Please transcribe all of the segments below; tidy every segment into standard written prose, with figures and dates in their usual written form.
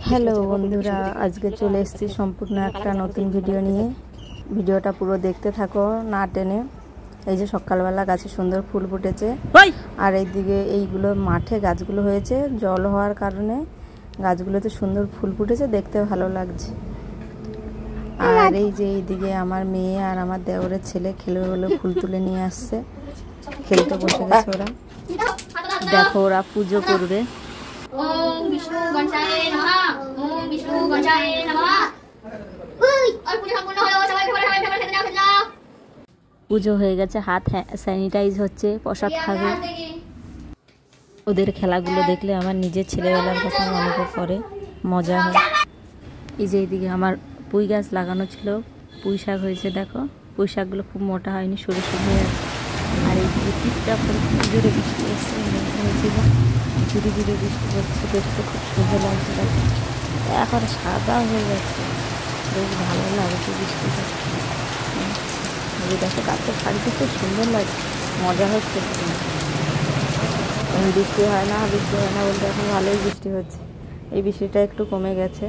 Hello বন্ধুরা, আজকে চলে এসেছি সম্পূর্ণ একটা নতুন ভিডিও নিয়ে। ভিডিওটা পুরো দেখতে থাকো না টেনে। এই যে সকালবেলা গাছে সুন্দর ফুল ফুটেছে, আর এইদিকে এইগুলো মাঠে গাছগুলো হয়েছে, জল হওয়ার কারণে গাছগুলোতে সুন্দর ফুল ফুটেছে, দেখতে ভালো লাগছে। আর এই যে এইদিকে আমার মেয়ে আর আমার দেওরের ছেলে খেলে হলো ফুল তুলে নিয়ে আসছে, খেলতে বসে গেছে ওরা। দেখো ওরা পুজো করবে। ओम विष्णु गणेशाय नमः। ओम विष्णु गणेशाय नमः। और पूजा সম্পূর্ণ হলো, সবাই খেতে যাও। পুজো হয়ে গেছে, হাত স্যানিটাইজ হচ্ছে, প্রসাদ খাবে। ওদের খেলাগুলো দেখলে আমার নিজের ছেলেবেলার কথা মনে পড়ে, মজা হয়। এই যে এইদিকে আমার পুঁই গাছ লাগানো ছিল, পুঁই শাক হয়েছে। দেখো পুঁই শাকগুলো খুব মোটা হয়নি, সরু সরু হয়ে আছে। আর এইদিকে টিপটা করে জোরে বৃষ্টি এসছে, হয়েছিল ধীরে ধীরে বৃষ্টি পড়ছে, দেখতে খুব সুন্দর লাগছে। এখন সাদা হয়ে গেছে, বেশ ভালো লাগছে বৃষ্টিটা। দেখো গাছের শাড়িতে খুব সুন্দর লাগছে, মজা হচ্ছে। বৃষ্টি হয় না বলতে এখন ভালোই বৃষ্টি হচ্ছে। এই বৃষ্টিটা একটু কমে গেছে,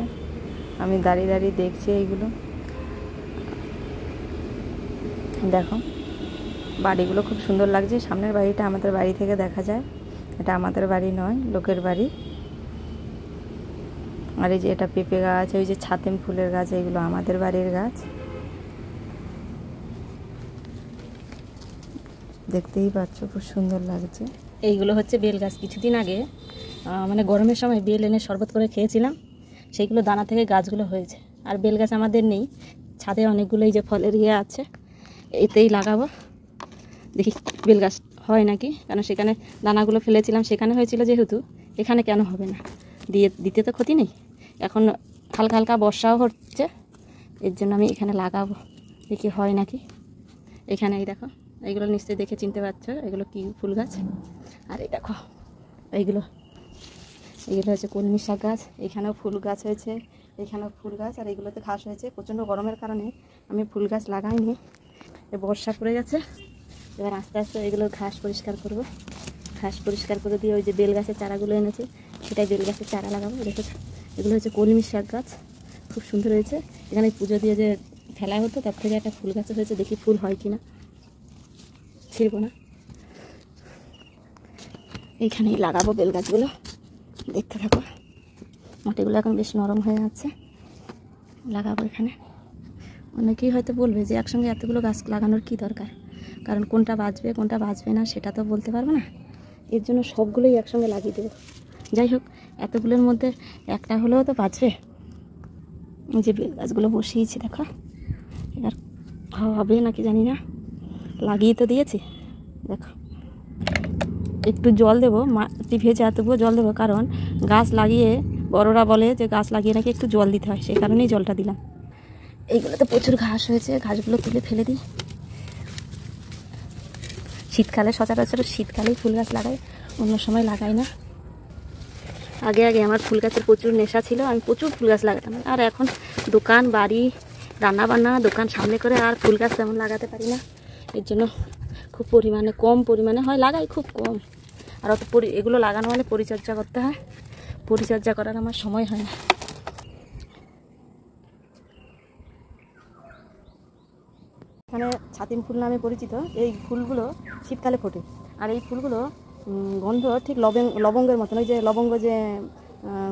আমি দাঁড়িয়ে দাঁড়িয়ে দেখছি এইগুলো। দেখো বাড়িগুলো খুব সুন্দর লাগছে। সামনের বাড়িটা আমাদের বাড়ি থেকে দেখা যায়, এটা আমাদের বাড়ি নয়, লোকের বাড়ি। আর এই যে এটা পেঁপে গাছ, ওই যে ছাতিম ফুলের গাছ, এইগুলো আমাদের বাড়ির গাছ। দেখতেই পাচ্ছ খুব সুন্দর লাগছে। এইগুলো হচ্ছে বেল গাছ। কিছুদিন আগে মানে গরমের সময় বেল এনে শরবত করে খেয়েছিলাম, সেইগুলো দানা থেকে গাছগুলো হয়েছে। আর বেল গাছ আমাদের নেই, ছাদে অনেকগুলো এই যে ফলের ইয়ে আছে, এতেই লাগাবো, দেখি বেল গাছ হয় নাকি। কারণ সেখানে দানাগুলো ফেলেছিলাম, সেখানে হয়েছিল যেহেতু, এখানে কেন হবে না, দিতে তো ক্ষতি নেই। এখন হালকা হালকা বর্ষাও হচ্ছে, এর জন্য আমি এখানে লাগাবো, দেখি হয় নাকি। এখানে এই দেখো, এইগুলো নিশ্চয়ই দেখে চিনতে পারছো, এগুলো কি ফুল গাছ। আর এই দেখো এইগুলো হচ্ছে কলমি শাক গাছ। এখানেও ফুল গাছ হয়েছে, এখানেও ফুল গাছ, আর এইগুলোতে ঘাস হয়েছে। প্রচণ্ড গরমের কারণে আমি ফুল গাছ লাগাইনি, বর্ষা পড়ে গেছে। এবার আস্তে আস্তে এগুলো ঘাস পরিষ্কার করব, ঘাস পরিষ্কার করে দিয়ে ওই যে বেল গাছের চারাগুলো এনেছে, সেটাই বেল গাছের চারা লাগাবো। দেখেছো এগুলো হচ্ছে কলমি শাক গাছ, খুব সুন্দর হয়েছে। এখানে পুজো দিয়ে যে ফেলা হতো, তার থেকে একটা ফুল গাছ হয়েছে, দেখি ফুল হয় কি না, ছিড়বো না। এইখানেই লাগাবো বেল গাছগুলো, দেখতে থাকো। মাটিগুলো এখন বেশ নরম হয়ে আছে, লাগাবো এখানে। অনেকেই হয়তো বলবে যে একসঙ্গে এতগুলো গাছ লাগানোর কি দরকার, কারণ কোনটা বাঁচবে কোনটা বাঁচবে না সেটা তো বলতে পারবো না, এর জন্য সবগুলোই একসঙ্গে লাগিয়ে দেবো। যাই হোক, এতগুলোর মধ্যে একটা হলেও তো বাঁচবে। যে বেল গাছগুলো বসিয়েছি দেখো, এবার হবে নাকি জানি না, লাগিয়ে তো দিয়েছি। দেখো একটু জল দেবো, মাটি ভেজে তবুও জল দেবো, কারণ গাছ লাগিয়ে বড়রা বলে যে গাছ লাগিয়ে নাকি একটু জল দিতে হয়, সেই কারণেই জলটা দিলাম। এইগুলোতে প্রচুর ঘাস হয়েছে, ঘাসগুলো তুলে ফেলে দিই। শীতকালে সচরাচর শীতকালেই ফুল গাছ লাগাই, অন্য সময় লাগাই না। আগে আমার ফুল গাছের প্রচুর নেশা ছিল, আমি প্রচুর ফুল গাছ লাগাতাম। আর এখন দোকান বাড়ি, রান্নাবান্না, দোকান সামনে করে আর ফুল গাছ তেমন লাগাতে পারি না। এর জন্য খুব কম পরিমাণে হয়, লাগাই খুব কম। আর অত এগুলো লাগানো মানে পরিচর্যা করতে হয়, পরিচর্যা করার আমার সময় হয় না। মানে ছাতিম ফুল নামে পরিচিত এই ফুলগুলো শীতকালে ফোটে। আর এই ফুলগুলো গন্ধ ঠিক লবঙ্গের মতন, ওই যে লবঙ্গ যে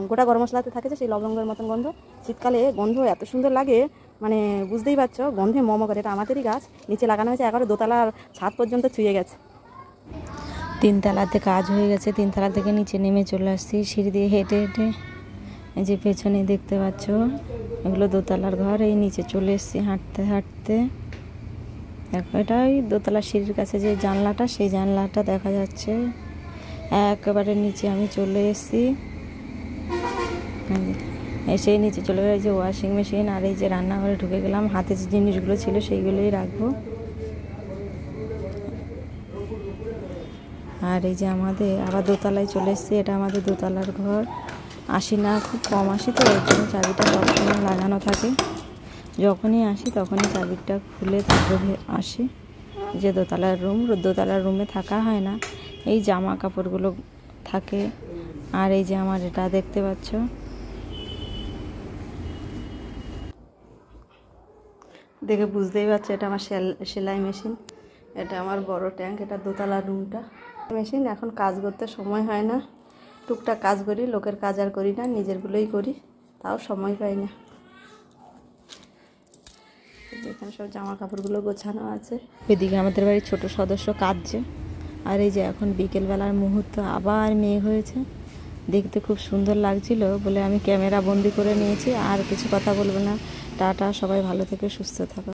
গোটা গরম মশলাতে থাকে, যে সেই লবঙ্গের মতন গন্ধ। শীতকালে গন্ধ এত সুন্দর লাগে, মানে বুঝতেই পারছো, গন্ধে মম করে। এটা আমাদেরই গাছ, নিচে লাগানো হয়েছে, একেবারে দোতলার ছাদ পর্যন্ত ছুঁয়ে গেছে। 3 তলাতে কাজ হয়ে গেছে, 3 তলা থেকে নিচে নেমে চলে আসছি সিঁড়ি দিয়ে হেঁটে হেঁটে। এই যে পেছনে দেখতে পাচ্ছ এগুলো দোতলার ঘর, এই নিচে চলে এসছি হাঁটতে হাঁটতে। দেখো এটাই দোতলা সিঁড়ির কাছে যে জানলাটা, সেই জানলাটা দেখা যাচ্ছে। একেবারে নিচে আমি চলে এসেছি, এসে নিচে চলে গেলে যে ওয়াশিং মেশিন, আর এই যে রান্নাঘরে ঢুকে গেলাম। হাতে যে জিনিসগুলো ছিল সেইগুলোই রাখবো। আর এই যে আমাদের আবার দোতলায় চলে এসেছি, এটা আমাদের দোতলার ঘর। আসি না, খুব কম আসি তো, ওই জন্য চাবিটা সবসময় লাগানো থাকে। যখনই আসি তখনই চাবিটা খুলে তারপরে আসি। যে দোতলার রুমে থাকা হয় না, এই জামা কাপড়গুলো থাকে। আর এই যে আমার এটা দেখতে পাচ্ছ, দেখে বুঝতেই পারছো এটা আমার সেলাই মেশিন। এটা আমার বড় ট্যাঙ্ক, এটা দোতলা রুমটা। মেশিন এখন কাজ করতে সময় হয় না, টুকটাক কাজ করি, লোকের কাজ আর করি না, নিজেরগুলোই করি, তাও সময় পাই না। এখানে সব জামা কাপড়গুলো গোছানো আছে। এদিকে আমাদের বাড়ির ছোট সদস্য কাঁদছে। আর এই যে এখন বিকেলবেলার মুহূর্ত, আবার মেঘ হয়েছে, দেখতে খুব সুন্দর লাগছিল বলে আমি ক্যামেরা বন্দি করে নিয়েছি। আর কিছু কথা বলবো না। টাটা, সবাই ভালো থেকে সুস্থ থাকো।